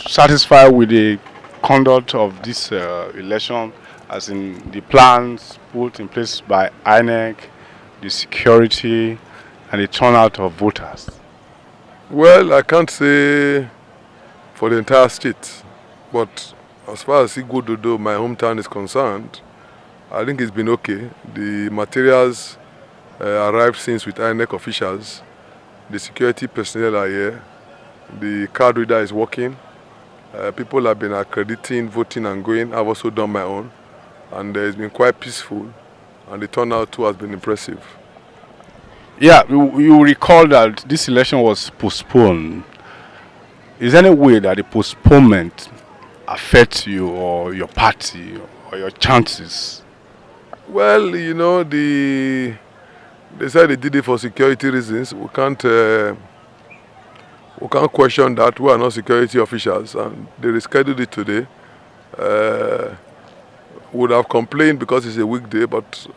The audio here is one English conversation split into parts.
Satisfied with the conduct of this election, as in the plans put in place by INEC, the security, and the turnout of voters? Well, I can't say for the entire state, but as far as Igbododo, my hometown, is concerned, I think it's been okay. The materials arrived since with INEC officials. The security personnel are here. The card reader is working. People have been accrediting, voting and going. I've also done my own. And it's been quite peaceful. And the turnout too has been impressive. Yeah, you recall that this election was postponed. Is there any way that the postponement affects you or your party or your chances? Well, they said they did it for security reasons. We can't question that. We are not security officials, and they rescheduled it today. Would have complained because it's a weekday, but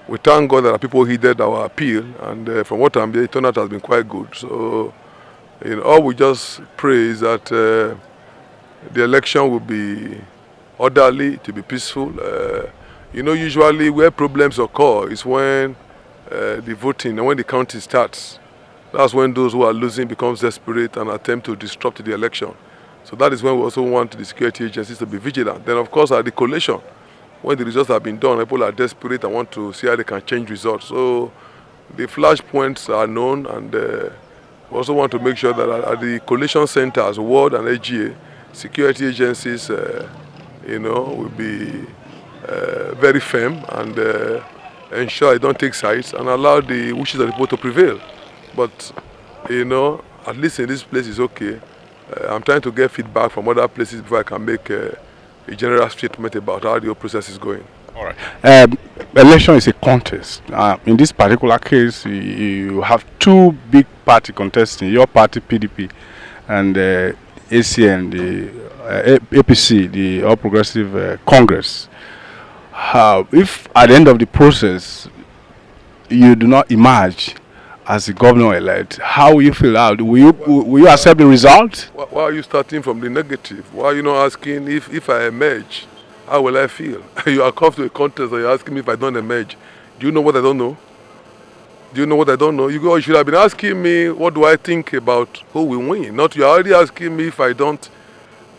we thank God that people heeded our appeal, and from what I'm hearing, the turnout has been quite good. So, all we just pray is that the election will be orderly, to be peaceful. Usually where problems occur is when the voting and when the counting starts. That's when those who are losing becomes desperate and attempt to disrupt the election. So that is when we also want the security agencies to be vigilant. Then, of course, at the collation, when the results have been done, people are desperate and want to see how they can change results. So the flash points are known, and we also want to make sure that at the collation centers, Ward and AGA, security agencies, will be very firm and ensure they don't take sides and allow the wishes of the people to prevail. But, at least in this place is okay. I'm trying to get feedback from other places before I can make a general statement about how the whole process is going. All right. Election is a contest. In this particular case, you have two big party contesting, your party, PDP, and ACN, the APC, the All Progressive Congress. If at the end of the process, you do not emerge as the governor-elect, how will you feel out? Will you accept the result? Why are you starting from the negative? Why are you not asking if I emerge, how will I feel? You are come to a contest and you're asking me if I don't emerge. Do you know what I don't know? Do you know what I don't know? You should have been asking me what do I think about who will win. Not you're already asking me if I don't.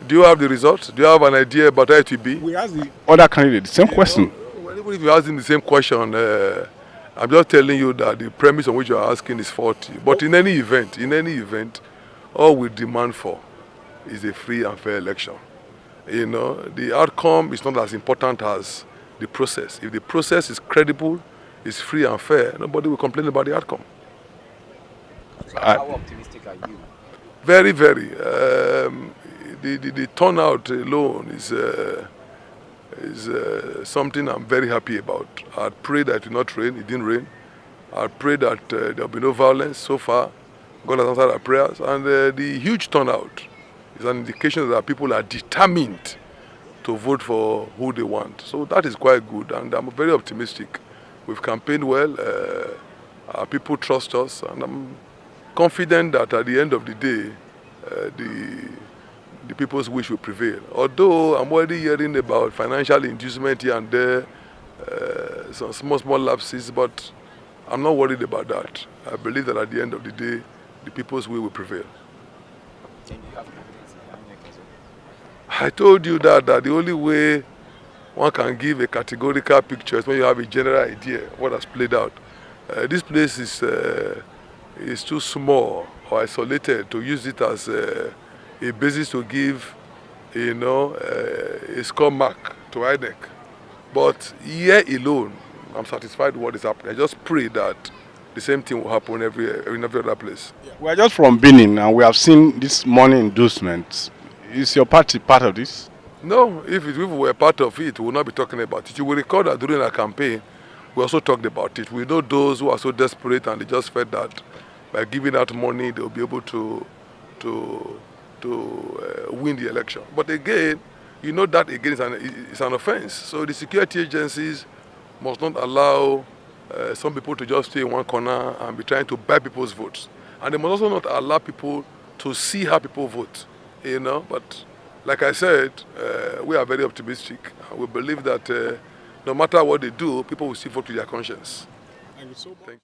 Do you have the results? Do you have an idea about how it will be? We ask the other candidate the same question. Well, even if you ask him the same question, I'm just telling you that the premise on which you are asking is faulty. But in any event, all we demand for is a free and fair election. The outcome is not as important as the process. If the process is credible, is free and fair, nobody will complain about the outcome. So how optimistic are you? Very, very. The turnout alone is something I'm very happy about. I pray that it will not rain. It didn't rain. I pray that there will be no violence so far. God has answered our prayers. And the huge turnout is an indication that people are determined to vote for who they want. So that is quite good, and I'm very optimistic. We've campaigned well. Our people trust us, and I'm confident that at the end of the day, the people's wish will prevail. Although I'm already hearing about financial inducement here and there, some small lapses, but I'm not worried about that. I believe that at the end of the day, the people's will prevail. And you have confidence in INEC as well? I told you that the only way one can give a categorical picture is when you have a general idea of what has played out. This place is too small or isolated to use it as a basis to give, a score mark to INEC. But here alone, I'm satisfied with what is happening. I just pray that the same thing will happen in every other place. We are just from Benin, and we have seen this money endorsements. Is your party part of this? No, if we were part of it, we will not be talking about it. You will recall that during our campaign, we also talked about it. We know those who are so desperate and they just felt that by giving out money, they'll be able to win the election. But again, that again is an offense. So the security agencies must not allow some people to just stay in one corner and be trying to buy people's votes. And they must also not allow people to see how people vote. But like I said, we are very optimistic. We believe that no matter what they do, people will still vote with their conscience. Thank you so much. Thank you.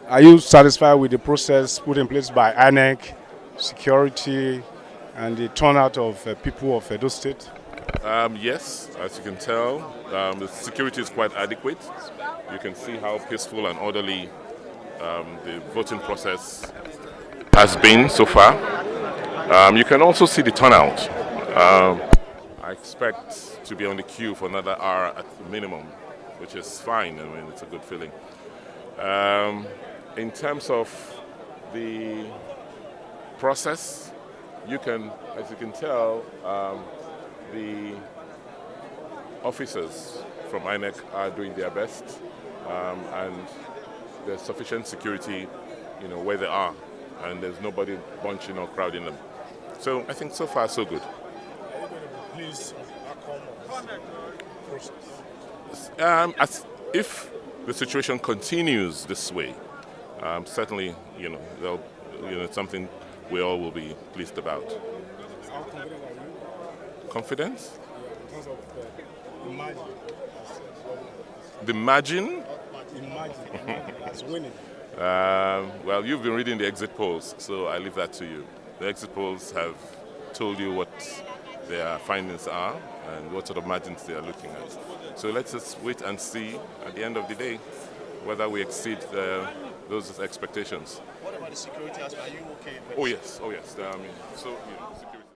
Are you satisfied with the process put in place by INEC, security, and the turnout of people of Edo State? Yes, as you can tell, the security is quite adequate. You can see how peaceful and orderly the voting process has been so far. You can also see the turnout. I expect to be on the queue for another hour at the minimum, which is fine. I mean, it's a good feeling. In terms of the process, as you can tell, the officers from INEC are doing their best, and there's sufficient security, where they are, and there's nobody bunching or crowding them. So I think so far so good. Please, As if the situation continues this way, certainly, it's something we all will be pleased about. how confident are you? Confidence? In terms of the margin. The margin? As winning. Well, you've been reading the exit polls, so I leave that to you. The exit polls have told you what their findings are and what sort of margins they are looking at. So let's just wait and see at the end of the day whether we exceed those expectations. about the security aspect? Are you okay? Oh yes, oh yes. So